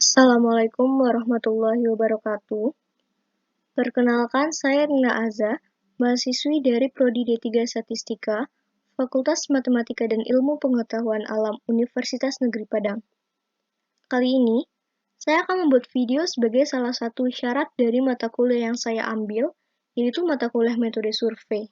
Assalamualaikum warahmatullahi wabarakatuh. Perkenalkan, saya Rina Aza, mahasiswi dari Prodi D3 Statistika, Fakultas Matematika dan Ilmu Pengetahuan Alam Universitas Negeri Padang. Kali ini, saya akan membuat video sebagai salah satu syarat dari mata kuliah yang saya ambil, yaitu mata kuliah metode survei.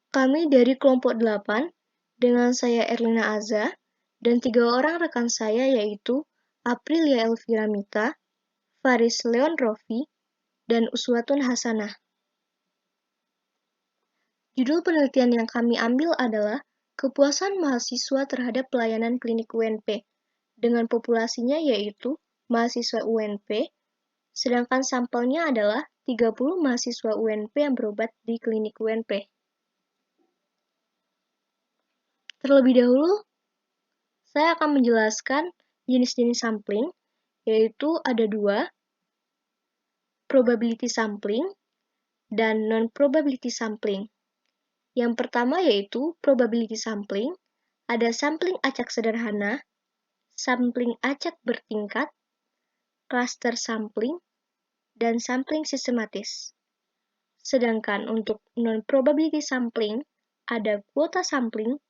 Kami dari kelompok 8, dengan saya Erlina Aza, dan 3 orang rekan saya yaitu Aprilia Elvira Mita, Faris Leon Rofi, dan Uswatun Hasanah. Judul penelitian yang kami ambil adalah Kepuasan Mahasiswa Terhadap Pelayanan Klinik UNP, dengan populasinya yaitu mahasiswa UNP, sedangkan sampelnya adalah 30 mahasiswa UNP yang berobat di klinik UNP. Terlebih dahulu, saya akan menjelaskan jenis-jenis sampling, yaitu ada 2, probability sampling dan non-probability sampling. Yang pertama yaitu probability sampling, ada sampling acak sederhana, sampling acak bertingkat, cluster sampling, dan sampling sistematis. Sedangkan untuk non-probability sampling, ada kuota sampling,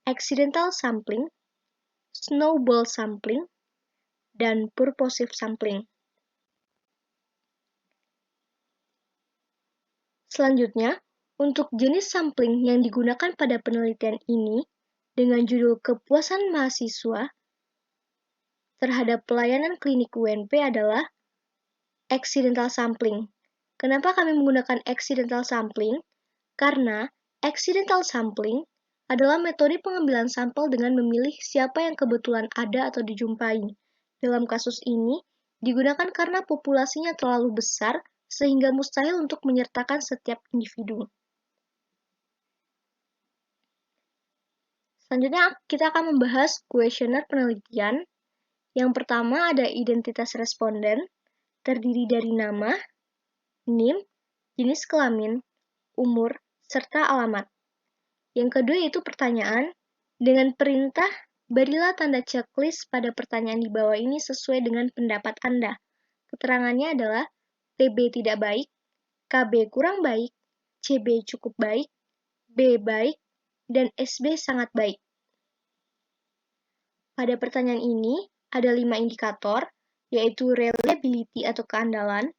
accidental sampling, snowball sampling, dan purposive sampling. Selanjutnya, untuk jenis sampling yang digunakan pada penelitian ini dengan judul Kepuasan Mahasiswa Terhadap Pelayanan Klinik UNP adalah accidental sampling. Kenapa kami menggunakan accidental sampling? Karena accidental sampling adalah metode pengambilan sampel dengan memilih siapa yang kebetulan ada atau dijumpai. Dalam kasus ini, digunakan karena populasinya terlalu besar sehingga mustahil untuk menyertakan setiap individu. Selanjutnya, kita akan membahas kuesioner penelitian. Yang pertama ada identitas responden, terdiri dari nama, NIM, jenis kelamin, umur, serta alamat. Yang kedua yaitu pertanyaan. Dengan perintah, berilah tanda checklist pada pertanyaan di bawah ini sesuai dengan pendapat Anda. Keterangannya adalah TB tidak baik, KB kurang baik, CB cukup baik, B baik, dan SB sangat baik. Pada pertanyaan ini, ada 5 indikator, yaitu reliability atau keandalan,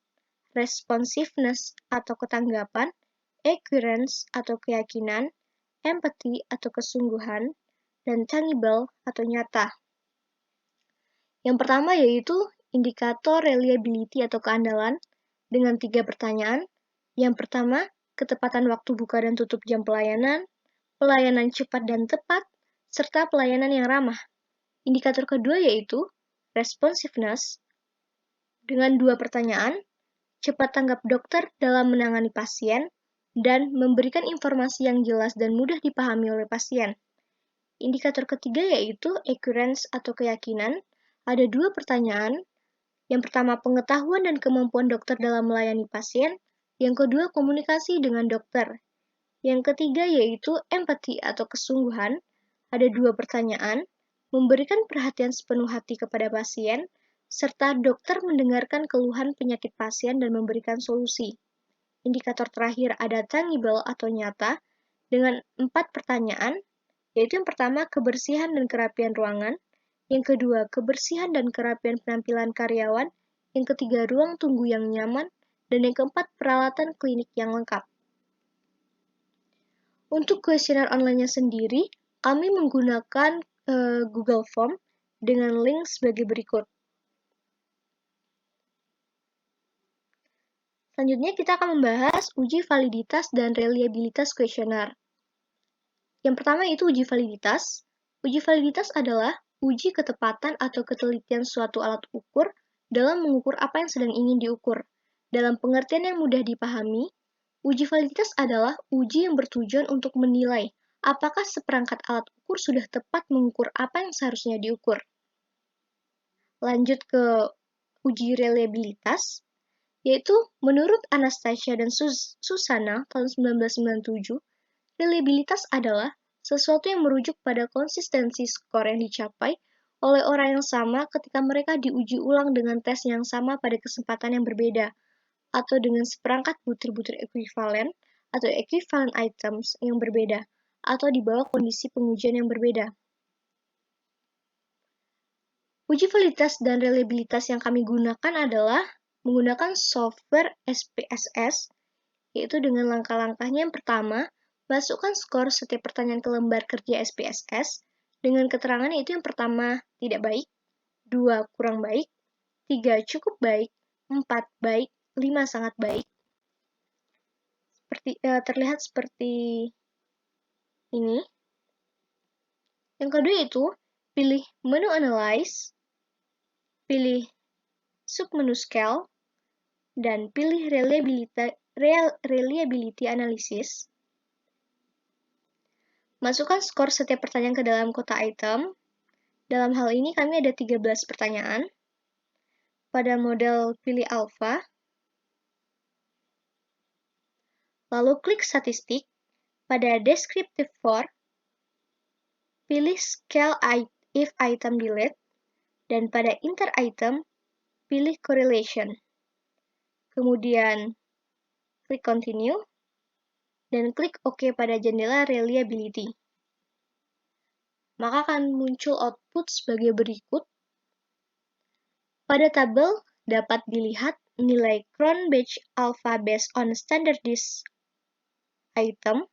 responsiveness atau ketanggapan, accuracy atau keyakinan, empathy atau kesungguhan, dan tangible atau nyata. Yang pertama yaitu indikator reliability atau keandalan dengan 3 pertanyaan. Yang pertama, ketepatan waktu buka dan tutup jam pelayanan cepat dan tepat, serta pelayanan yang ramah. Indikator kedua yaitu responsiveness dengan 2 pertanyaan, cepat tanggap dokter dalam menangani pasien, dan memberikan informasi yang jelas dan mudah dipahami oleh pasien. Indikator ketiga yaitu accuracy atau keyakinan. Ada 2 pertanyaan. Yang pertama, pengetahuan dan kemampuan dokter dalam melayani pasien. Yang kedua, komunikasi dengan dokter. Yang ketiga yaitu empathy atau kesungguhan. Ada 2 pertanyaan. Memberikan perhatian sepenuh hati kepada pasien, serta dokter mendengarkan keluhan penyakit pasien dan memberikan solusi. Indikator terakhir ada tangible atau nyata dengan 4 pertanyaan, yaitu yang pertama kebersihan dan kerapian ruangan, yang kedua kebersihan dan kerapian penampilan karyawan, yang ketiga ruang tunggu yang nyaman, dan yang keempat peralatan klinik yang lengkap. Untuk kuesioner online-nya sendiri, kami menggunakan Google Form dengan link sebagai berikut. Selanjutnya kita akan membahas uji validitas dan reliabilitas kuesioner. Yang pertama itu uji validitas. Uji validitas adalah uji ketepatan atau ketelitian suatu alat ukur dalam mengukur apa yang sedang ingin diukur. Dalam pengertian yang mudah dipahami, uji validitas adalah uji yang bertujuan untuk menilai apakah seperangkat alat ukur sudah tepat mengukur apa yang seharusnya diukur. Lanjut ke uji reliabilitas, yaitu menurut Anastasia dan Susana tahun 1997, reliabilitas adalah sesuatu yang merujuk pada konsistensi skor yang dicapai oleh orang yang sama ketika mereka diuji ulang dengan tes yang sama pada kesempatan yang berbeda, atau dengan seperangkat butir-butir ekuivalen atau equivalent items yang berbeda, atau di bawah kondisi pengujian yang berbeda. Uji validitas dan reliabilitas yang kami gunakan adalah menggunakan software SPSS, yaitu dengan langkah-langkahnya. Yang pertama, masukkan skor setiap pertanyaan ke lembar kerja SPSS dengan keterangan yaitu yang pertama tidak baik, 2 kurang baik, 3 cukup baik, 4 baik, 5 sangat baik. Terlihat seperti ini. Yang kedua itu, pilih menu analyze, pilih submenu scale, dan pilih reliability analysis. Masukkan skor setiap pertanyaan ke dalam kotak item. Dalam hal ini kami ada 13 pertanyaan. Pada model pilih alpha. Lalu klik statistik. Pada descriptive for, pilih scale if item delete. Dan pada inter item, pilih correlation. Kemudian klik continue. Dan klik OK pada jendela reliability. Maka akan muncul output sebagai berikut. Pada tabel dapat dilihat nilai Cronbach alpha based on standardized item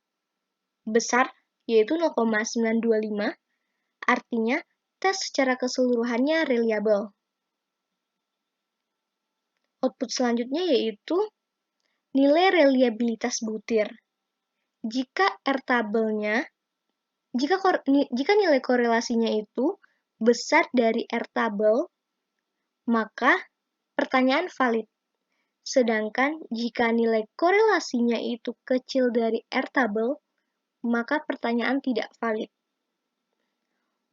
besar, yaitu 0,925, artinya tes secara keseluruhannya reliable. Output selanjutnya yaitu nilai reliabilitas butir. Jika nilai korelasinya itu besar dari R tabel, maka pertanyaan valid. Sedangkan jika nilai korelasinya itu kecil dari R tabel, maka pertanyaan tidak valid.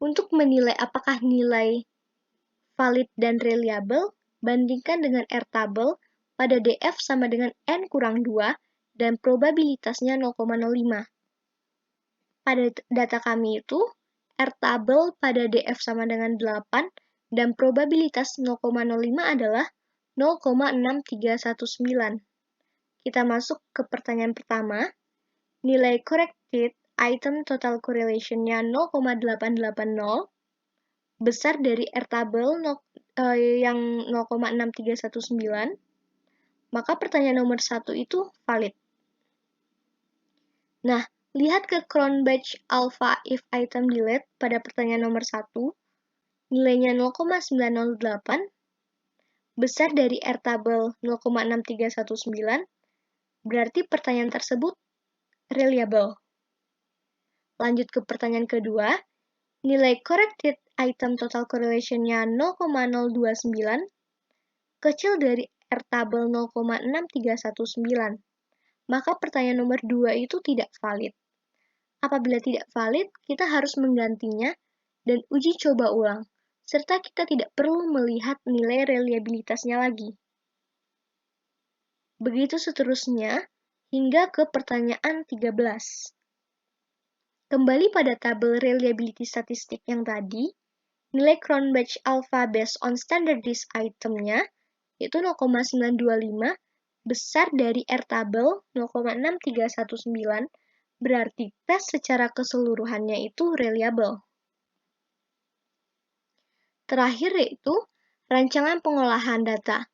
Untuk menilai apakah nilai valid dan reliable, bandingkan dengan R tabel pada DF sama dengan N kurang 2 dan probabilitasnya 0,05. Pada data kami itu, R tabel pada DF sama dengan 8 dan probabilitas 0,05 adalah 0,6319. Kita masuk ke pertanyaan pertama. Nilai corrected item total correlation-nya 0,880, besar dari R tabel yang 0,6319, maka pertanyaan nomor 1 itu valid. Nah, lihat ke Cronbach alpha if item delete pada pertanyaan nomor 1, nilainya 0,908, besar dari R tabel 0,6319, berarti pertanyaan tersebut reliable. Lanjut ke pertanyaan kedua, nilai corrected item total correlation-nya 0,029, kecil dari R tabel 0,6319. Maka pertanyaan nomor 2 itu tidak valid. Apabila tidak valid, kita harus menggantinya dan uji coba ulang, serta kita tidak perlu melihat nilai reliabilitasnya lagi. Begitu seterusnya, hingga ke pertanyaan 13. Kembali pada tabel reliability statistik yang tadi, nilai Cronbach alpha based on standardized item-nya yaitu 0,925 besar dari R tabel 0,6319, berarti tes secara keseluruhannya itu reliable. Terakhir yaitu rancangan pengolahan data.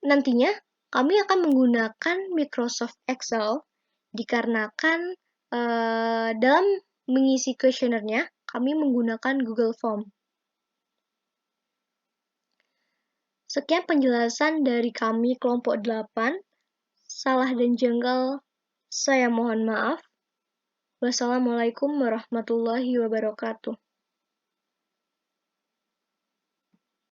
Nantinya kami akan menggunakan Microsoft Excel dikarenakan dalam mengisi kuesionernya kami menggunakan Google Form. Sekian penjelasan dari kami kelompok 8. Salah dan janggal, saya mohon maaf. Wassalamualaikum warahmatullahi wabarakatuh.